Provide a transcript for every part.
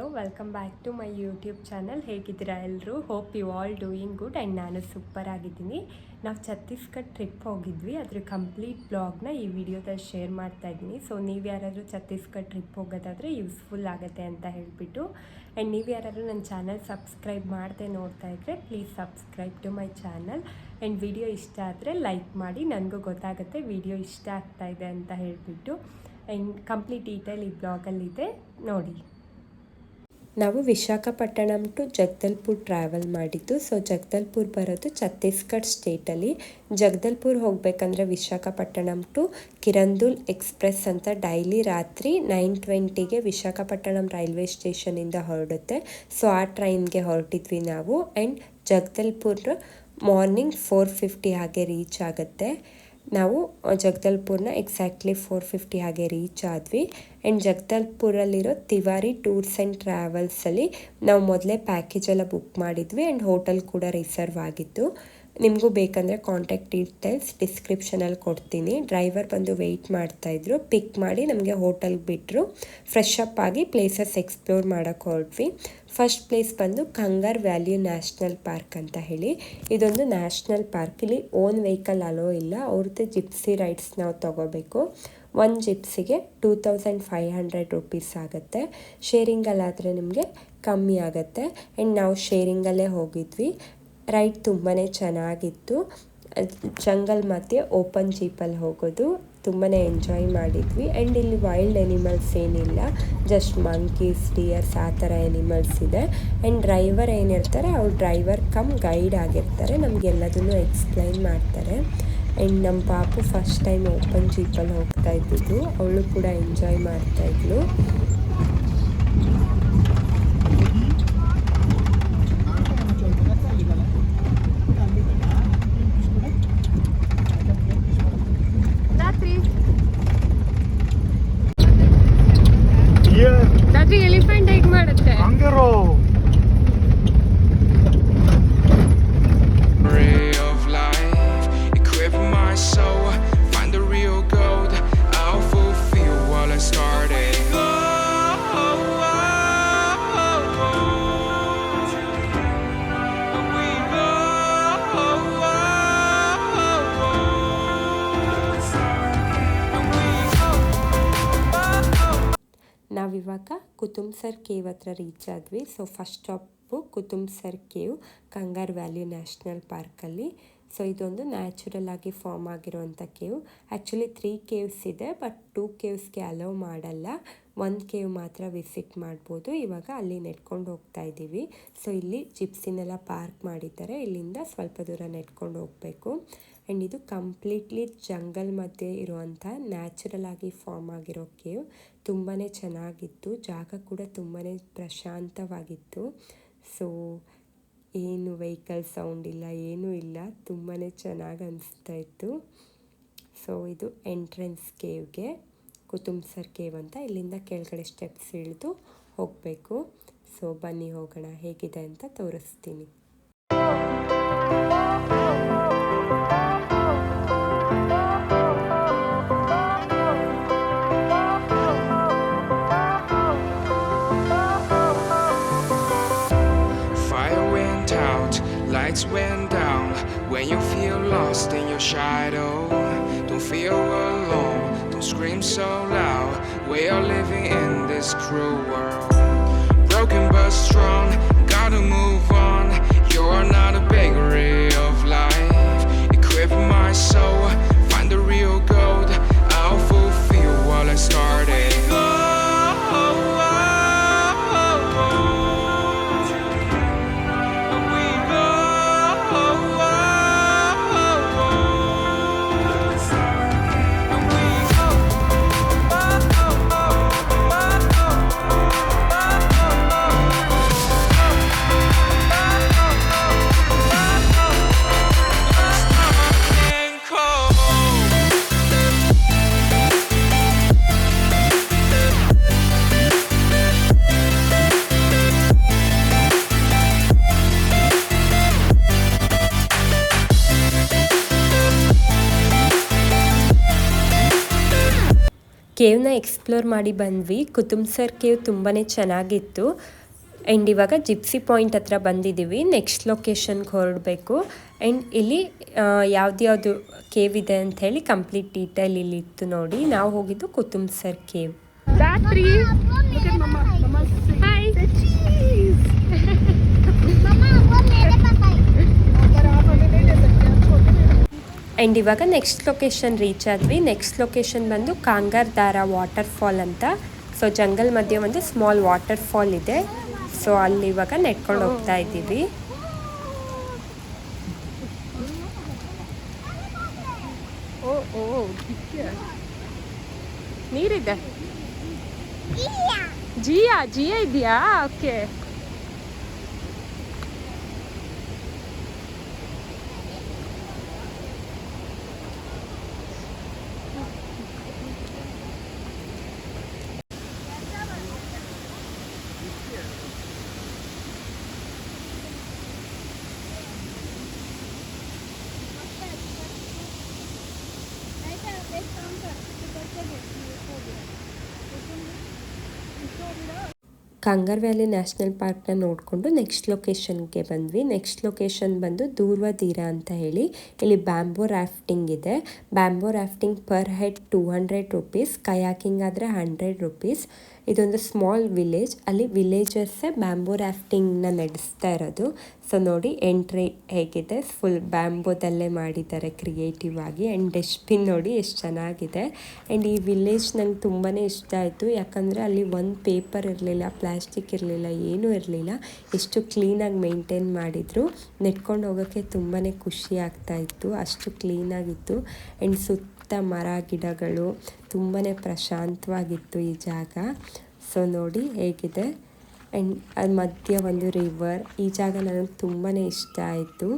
Hello welcome back to my YouTube channel. ಹೇಗಿದ್ದೀರಾ ಎಲ್ಲರೂ? Hope you all doing good and ನಾನು super ಆಗಿದ್ದೀನಿ. ನಾವು ಛತ್ತೀಸ್ಗಢ ಟ್ರಿಪ್ ಹೋಗಿದ್ವಿ, ಅದ್ರ ಕಂಪ್ಲೀಟ್ ಬ್ಲಾಗ್ನ ಈ ವಿಡಿಯೋದಲ್ಲಿ ಶೇರ್ ಮಾಡ್ತಾ ಇದ್ದೀನಿ. ಸೊ ನೀವು ಯಾರಾದರೂ ಛತ್ತೀಸ್ಗಢ ಟ್ರಿಪ್ ಹೋಗೋದಾದರೆ ಯೂಸ್ಫುಲ್ ಆಗುತ್ತೆ ಅಂತ ಹೇಳಿಬಿಟ್ಟು. ಆ್ಯಂಡ್ ನೀವು ಯಾರಾದರೂ ನನ್ನ ಚಾನಲ್ ಸಬ್ಸ್ಕ್ರೈಬ್ ಮಾಡದೆ ನೋಡ್ತಾ ಇದ್ದರೆ please subscribe to my channel. And video ಇಷ್ಟ ಆದರೆ ಲೈಕ್ ಮಾಡಿ, ನನಗೂ ಗೊತ್ತಾಗುತ್ತೆ ವಿಡಿಯೋ ಇಷ್ಟ ಆಗ್ತಾ ಇದೆ ಅಂತ ಹೇಳಿಬಿಟ್ಟು. ಆ್ಯಂಡ್ ಕಂಪ್ಲೀಟ್ ಡೀಟೇಲ್ ಈ ಬ್ಲಾಗಲ್ಲಿದೆ ನೋಡಿ. ನಾವು ವಿಶಾಖಪಟ್ಟಣಂ ಟು ಜಗದಲ್ಪುರ್ ಟ್ರಾವೆಲ್ ಮಾಡಿದ್ದು. ಸೊ ಜಗದಲ್ಪುರ್ ಬರೋದು ಛತ್ತೀಸ್ಗಢ ಸ್ಟೇಟಲ್ಲಿ. ಜಗದಲ್ಪುರ್ ಹೋಗಬೇಕಂದ್ರೆ ವಿಶಾಖಪಟ್ಟಣಂ ಟು ಕಿರಂದುಲ್ ಎಕ್ಸ್ಪ್ರೆಸ್ ಅಂತ ಡೈಲಿ ರಾತ್ರಿ 9:20ಗೆ ವಿಶಾಖಪಟ್ಟಣಂ ರೈಲ್ವೆ ಸ್ಟೇಷನಿಂದ ಹೊರಡುತ್ತೆ. ಸೊ ಆ ಟ್ರೈನ್ಗೆ ಹೊರಟಿದ್ವಿ ನಾವು. ಆ್ಯಂಡ್ ಜಗದಲ್ಪುರ್ ಮಾರ್ನಿಂಗ್ 4:50 ಹಾಗೆ ರೀಚ್ ಆಗುತ್ತೆ. ನಾವು ಜಗದಲ್ಪುರ್ನ ಎಕ್ಸಾಕ್ಟ್ಲಿ 4:50 ಹಾಗೆ ರೀಚ್ ಆದ್ವಿ. ಆ್ಯಂಡ್ ಜಗದಲ್ಪುರಲ್ಲಿರೋ ತಿವಾರಿ ಟೂರ್ಸ್ ಆ್ಯಂಡ್ ಟ್ರಾವೆಲ್ಸಲ್ಲಿ ನಾವು ಮೊದಲೇ ಪ್ಯಾಕೇಜೆಲ್ಲ ಬುಕ್ ಮಾಡಿದ್ವಿ. ಆ್ಯಂಡ್ ಹೋಟೆಲ್ ಕೂಡ ರಿಸರ್ವ್ ಆಗಿತ್ತು. ನಿಮಗೂ ಬೇಕಂದರೆ ಕಾಂಟ್ಯಾಕ್ಟ್ ಡೀಟೇಲ್ಸ್ ಡಿಸ್ಕ್ರಿಪ್ಷನಲ್ಲಿ ಕೊಡ್ತೀನಿ. ಡ್ರೈವರ್ ಬಂದು ವೆಯ್ಟ್ ಮಾಡ್ತಾಯಿದ್ರು. ಪಿಕ್ ಮಾಡಿ ನಮಗೆ ಹೋಟೆಲ್ಗೆ ಬಿಟ್ಟರು. ಫ್ರೆಶ್ ಅಪ್ ಆಗಿ ಪ್ಲೇಸಸ್ ಎಕ್ಸ್ಪ್ಲೋರ್ ಮಾಡೋಕ್ಕೆ ಹೊರಟ್ವಿ. ಫಸ್ಟ್ ಪ್ಲೇಸ್ ಬಂದು ಕಂಗಾರ್ ವ್ಯಾಲಿ ನ್ಯಾಷನಲ್ ಪಾರ್ಕ್ ಅಂತ ಹೇಳಿ. ಇದೊಂದು ನ್ಯಾಷನಲ್ ಪಾರ್ಕ್. ಇಲ್ಲಿ ಓನ್ ವೆಹಿಕಲ್ ಅಲೋ ಇಲ್ಲ, ಅವ್ರದ್ದು ಜಿಪ್ಸಿ ರೈಡ್ಸ್ ನಾವು ತೊಗೋಬೇಕು. ಒಂದು ಜಿಪ್ಸಿಗೆ 2500 ರುಪೀಸ್ ಆಗುತ್ತೆ. ಶೇರಿಂಗಲ್ಲಾದರೆ ನಿಮಗೆ ಕಮ್ಮಿ ಆಗುತ್ತೆ. ಆ್ಯಂಡ್ ನಾವು ಶೇರಿಂಗಲ್ಲೇ ಹೋಗಿದ್ವಿ. ರೈಡ್ ತುಂಬಾ ಚೆನ್ನಾಗಿತ್ತು. ಜಂಗಲ್ ಮಧ್ಯೆ ಓಪನ್ ಜೀಪಲ್ಲಿ ಹೋಗೋದು ತುಂಬಾ ಎಂಜಾಯ್ ಮಾಡಿದ್ವಿ. ಆ್ಯಂಡ್ ಇಲ್ಲಿ ವೈಲ್ಡ್ ಎನಿಮಲ್ಸ್ ಏನಿಲ್ಲ, ಜಸ್ಟ್ ಮಂಕೀಸ್, ಡಿಯರ್ಸ್ ಆ ಥರ ಎನಿಮಲ್ಸ್ ಇದೆ. ಆ್ಯಂಡ್ ಡ್ರೈವರ್ ಏನಿರ್ತಾರೆ ಅವ್ರು ಡ್ರೈವರ್ ಕಮ್ ಗೈಡ್ ಆಗಿರ್ತಾರೆ, ನಮಗೆಲ್ಲದನ್ನು ಎಕ್ಸ್ಪ್ಲೈನ್ ಮಾಡ್ತಾರೆ. ಆ್ಯಂಡ್ ನಮ್ಮ ಪಾಪು ಫಸ್ಟ್ ಟೈಮ್ ಓಪನ್ ಜೀಪಲ್ಲಿ ಹೋಗ್ತಾ ಇದ್ದಿದ್ದು, ಅವಳು ಕೂಡ ಎಂಜಾಯ್ ಮಾಡ್ತಾಯಿದ್ಲು. ರಾತ್ರಿ ಎಲಿಫೆಂಟ್ ಹೇಗೆ ಮಾಡುತ್ತೆ ನಾವಿವಾಗ ಕುತುಮ್ಸರ್ ಕೇವ್ ಹತ್ರ ರೀಚ್ ಆದ್ವಿ. So first stop Kotumsar cave Kanger valley national ಪಾರ್ಕಲ್ಲಿ. ಸೊ ಇದೊಂದು ನ್ಯಾಚುರಲ್ ಆಗಿ ಫಾರ್ಮ್ ಆಗಿರೋವಂಥ ಕೇವ್. ಆ್ಯಕ್ಚುಲಿ 3 ಕೇವ್ಸ್ ಇದೆ, ಬಟ್ 2 ಕೇವ್ಸ್ಗೆ ಅಲೋ ಮಾಡಲ್ಲ. 1 ಕೇವ್ ಮಾತ್ರ ವಿಸಿಟ್ ಮಾಡ್ಬೋದು. ಇವಾಗ ಅಲ್ಲಿ ನೆಡ್ಕೊಂಡು ಹೋಗ್ತಾ ಇದ್ದೀವಿ. ಸೊ ಇಲ್ಲಿ ಜಿಪ್ಸಿನೆಲ್ಲ ಪಾರ್ಕ್ ಮಾಡಿದ್ದಾರೆ. ಇಲ್ಲಿಂದ ಸ್ವಲ್ಪ ದೂರ ನೆಡ್ಕೊಂಡು ಹೋಗಬೇಕು. ಆ್ಯಂಡ್ ಇದು ಕಂಪ್ಲೀಟ್ಲಿ ಜಂಗಲ್ ಮಧ್ಯೆ ಇರುವಂಥ ನ್ಯಾಚುರಲ್ ಆಗಿ ಫಾರ್ಮ್ ಆಗಿರೋ ಕೇವ್. ತುಂಬಾ ಚೆನ್ನಾಗಿತ್ತು. ಜಾಗ ಕೂಡ ತುಂಬಾ ಪ್ರಶಾಂತವಾಗಿತ್ತು. ಸೊ ಏನು ವೆಹಿಕಲ್ ಸೌಂಡ್ ಇಲ್ಲ, ಏನೂ ಇಲ್ಲ, ತುಂಬಾ ಚೆನ್ನಾಗಿ ಅನಿಸ್ತಾ ಇತ್ತು. ಸೊ ಇದು ಎಂಟ್ರೆನ್ಸ್ ಕೇವ್ಗೆ, ಕುತುಮ್ಸರ್ ಕೇವ್ ಅಂತ. ಇಲ್ಲಿಂದ ಕೆಳಗಡೆ ಸ್ಟೆಪ್ಸ್ ಇಳಿದು ಹೋಗಬೇಕು. ಸೊ ಬನ್ನಿ ಹೋಗೋಣ, ಹೇಗಿದೆ ಅಂತ ತೋರಿಸ್ತೀನಿ. Lights went down when you feel lost in your shadow. Don't feel alone, don't scream so loud. We are living in this cruel world. Broken but strong, gotta move on. You're not a bakery of life. Equip my soul, find the real gold. I'll fulfill what I started. ಕೇವ್ನ explore ಮಾಡಿ ಬಂದ್ವಿ. ಕುತುಬ್ಸರ್ cave ತುಂಬಾ ಚೆನ್ನಾಗಿತ್ತು. And ಇವಾಗ gypsy point ಹತ್ರ ಬಂದಿದ್ದೀವಿ. Next ಲೊಕೇಶನ್ಗೆ ಹೊರಡಬೇಕು. And ಇಲ್ಲಿ ಯಾವ್ದು ಕೇವ್ ಇದೆ ಅಂತ ಹೇಳಿ ಕಂಪ್ಲೀಟ್ ಡೀಟೇಲ್ ಇಲ್ಲಿ ಇತ್ತು ನೋಡಿ. ನಾವು ಹೋಗಿದ್ದು ಕುತುಬ್ಸರ್ ಕೇವ್. ಆ್ಯಂಡ್ ಇವಾಗ ನೆಕ್ಸ್ಟ್ ಲೊಕೇಶನ್ ರೀಚ್ ಆದ್ವಿ. ನೆಕ್ಸ್ಟ್ ಲೊಕೇಶನ್ ಬಂದು ಕಾಂಗರ್ ದಾರ ವಾಟರ್ ಫಾಲ್ ಅಂತ. ಸೊ ಜಂಗಲ್ ಮಧ್ಯೆ ಒಂದು ಸ್ಮಾಲ್ ವಾಟರ್ ಫಾಲ್ ಇದೆ. ಸೊ ಅಲ್ಲಿ ಇವಾಗ ನೆಟ್ಕೊಂಡು ಹೋಗ್ತಾ ಇದ್ದೀವಿ. ನೀರಿದೆ. ಜಿಯಾ ಇದೆಯಾ? ಓಕೆ. ಕಾಂಗರ್ ವ್ಯಾಲಿ ನ್ಯಾಷನಲ್ ಪಾರ್ಕ್ನ ನೋಡಿಕೊಂಡು ನೆಕ್ಸ್ಟ್ ಲೊಕೇಶನ್ಗೆ ಬಂದ್ವಿ. ನೆಕ್ಸ್ಟ್ ಲೊಕೇಶನ್ ಬಂದು ದೂರ್ವ ತೀರ ಅಂತ ಹೇಳಿ. ಇಲ್ಲಿ ಬ್ಯಾಂಬೋ ರಾಫ್ಟಿಂಗ್ ಇದೆ. Bamboo rafting per head 200 rupees, kayaking ಆದರೆ 100 ರುಪೀಸ್. ಇದೊಂದು ಸ್ಮಾಲ್ ವಿಲೇಜ್. ಅಲ್ಲಿ ವಿಲೇಜರ್ಸೇ ಬ್ಯಾಂಬೋ ರಾಫ್ಟಿಂಗ್ನ ನಡೆಸ್ತಾ ಇರೋದು. ಸೊ ನೋಡಿ ಎಂಟ್ರಿ ಹೇಗಿದೆ, ಫುಲ್ ಬ್ಯಾಂಬೋದಲ್ಲೇ ಮಾಡಿದ್ದಾರೆ ಕ್ರಿಯೇಟಿವ್ ಆಗಿ. ಆ್ಯಂಡ್ ಡಸ್ಟ್ಬಿನ್ ನೋಡಿ ಎಷ್ಟು ಚೆನ್ನಾಗಿದೆ. ಆ್ಯಂಡ್ ಈ ವಿಲೇಜ್ ನಂಗೆ ತುಂಬಾ ಇಷ್ಟ ಆಯಿತು. ಯಾಕಂದರೆ ಅಲ್ಲಿ ಒಂದು ಪೇಪರ್ ಇರಲಿಲ್ಲ, ಪ್ಲಾಸ್ಟಿಕ್ ಇರಲಿಲ್ಲ, ಏನೂ ಇರಲಿಲ್ಲ. ಎಷ್ಟು ಕ್ಲೀನಾಗಿ ಮೇಂಟೈನ್ ಮಾಡಿದರು. ನೆಟ್ಕೊಂಡು ಹೋಗೋಕ್ಕೆ ತುಂಬಾ ಖುಷಿ ಆಗ್ತಾಯಿತ್ತು, ಅಷ್ಟು ಕ್ಲೀನಾಗಿತ್ತು. ಆ್ಯಂಡ್ ಸುತ್ತ ಮರ ಗಿಡಗಳು, ತುಂಬಾ ಪ್ರಶಾಂತವಾಗಿತ್ತು ಈ ಜಾಗ. ಸೊ ನೋಡಿ ಹೇಗಿದೆ. ಆ್ಯಂಡ್ ಅದು ಮಧ್ಯ ಒಂದು ರಿವರ್. ಈ ಜಾಗ ನನಗೆ ತುಂಬಾ ಇಷ್ಟ ಆಯಿತು.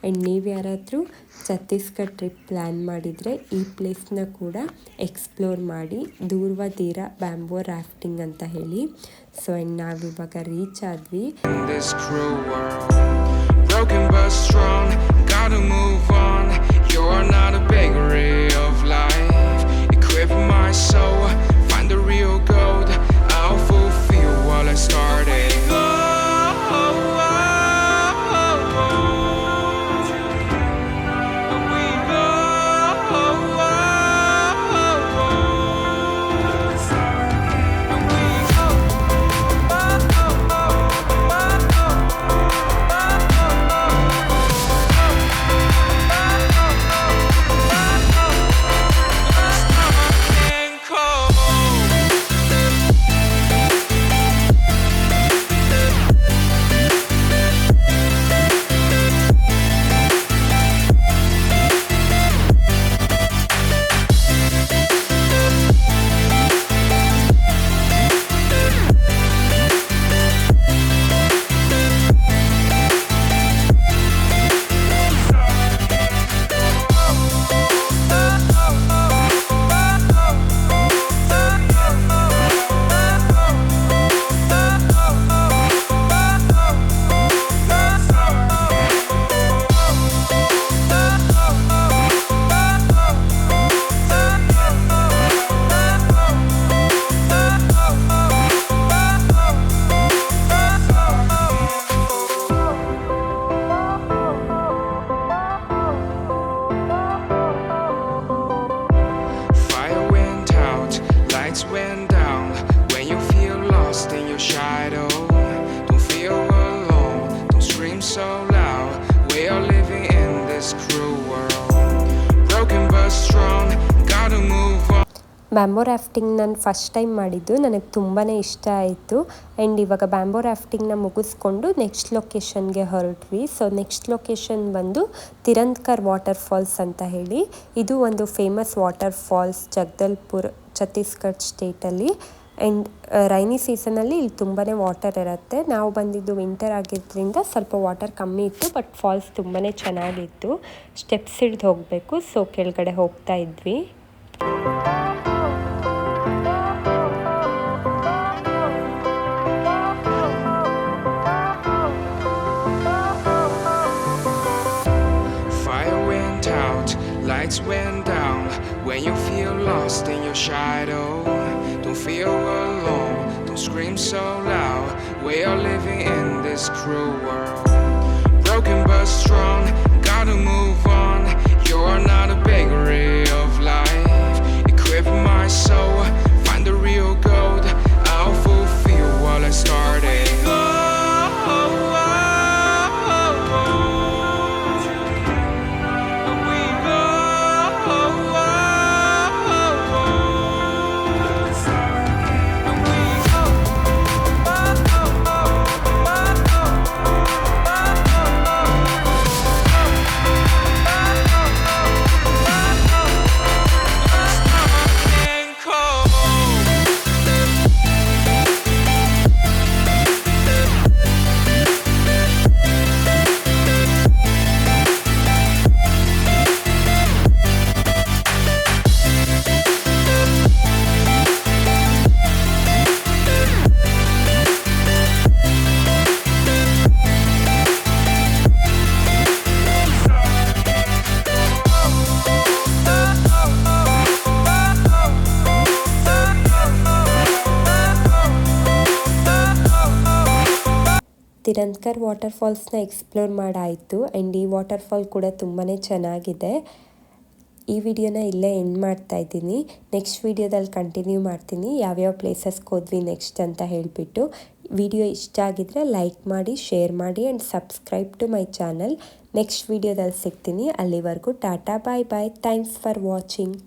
ಆ್ಯಂಡ್ ನೀವು ಯಾರಾದರೂ ಛತ್ತೀಸ್ಗಢ ಟ್ರಿಪ್ ಪ್ಲ್ಯಾನ್ ಮಾಡಿದರೆ ಈ ಪ್ಲೇಸ್ನ ಕೂಡ ಎಕ್ಸ್ಪ್ಲೋರ್ ಮಾಡಿ. ದೂರ್ವ ತೀರ ಬ್ಯಾಂಬೋ ರಾಫ್ಟಿಂಗ್ ಅಂತ ಹೇಳಿ. ಸೊ ಆ್ಯಂಡ್ ನಾವಿವಾಗ ರೀಚ್ ಆದ್ವಿ. Broken but strong, gotta move on. You're not a bakery of life. Equip my soul, find the real gold. I'll fulfill what I started. Bamboo rafting ನಾನು first time ಮಾಡಿದ್ದು, ನನಗೆ ತುಂಬಾ ಇಷ್ಟ ಆಯಿತು. And ಇವಾಗ bamboo ರಾಫ್ಟಿಂಗ್ನ ಮುಗಿಸ್ಕೊಂಡು next ಲೊಕೇಶನ್ಗೆ ಹೊರಟ್ವಿ. So next location ಬಂದು ತಿರಂತ್ಕರ್ ವಾಟರ್ ಫಾಲ್ಸ್ ಅಂತ ಹೇಳಿ. ಇದು ಒಂದು famous water falls Jagdalpur, Chhattisgarh ಸ್ಟೇಟಲ್ಲಿ. ಆ್ಯಂಡ್ ರೈನಿ ಸೀಸನಲ್ಲಿ ಇಲ್ಲಿ ತುಂಬಾ ವಾಟರ್ ಇರುತ್ತೆ. ನಾವು ಬಂದಿದ್ದು ವಿಂಟರ್ ಆಗಿದ್ದರಿಂದ ಸ್ವಲ್ಪ ವಾಟರ್ ಕಮ್ಮಿ ಇತ್ತು, ಬಟ್ ಫಾಲ್ಸ್ ತುಂಬಾ ಚೆನ್ನಾಗಿತ್ತು. ಸ್ಟೆಪ್ಸ್ ಹಿಡಿದು ಹೋಗಬೇಕು. ಸೊ ಕೆಳಗಡೆ ಹೋಗ್ತಾ ಇದ್ವಿ. Lights went down when you feel lost in your shadow. Don't feel alone, don't scream so loud. We are living in this cruel world. Broken but strong, gotta move on. You're not a bakery of life. Equip my soul, find the real gold. I'll fulfill what I started. Tirathgarh ವಾಟರ್ಫಾಲ್ಸ್ನ explore ಮಾಡಾಯಿತು and ಈ waterfall ಕೂಡ ತುಂಬಾ ಚೆನ್ನಾಗಿದೆ. ಈ ವಿಡಿಯೋನ ಇಲ್ಲೇ end ಮಾಡ್ತಾ ಇದ್ದೀನಿ. ನೆಕ್ಸ್ಟ್ ವಿಡಿಯೋದಲ್ಲಿ ಕಂಟಿನ್ಯೂ ಮಾಡ್ತೀನಿ ಯಾವ್ಯಾವ ಪ್ಲೇಸಸ್ಗೆ ಹೋದ್ವಿ ನೆಕ್ಸ್ಟ್ ಅಂತ ಹೇಳಿಬಿಟ್ಟು. ವಿಡಿಯೋ ಇಷ್ಟ ಆಗಿದ್ರೆ ಲೈಕ್ ಮಾಡಿ, ಶೇರ್ ಮಾಡಿ and subscribe to my channel. Next ವಿಡಿಯೋದಲ್ಲಿ ಸಿಗ್ತೀನಿ. ಅಲ್ಲಿವರೆಗೂ tata, bye bye. Thanks for watching.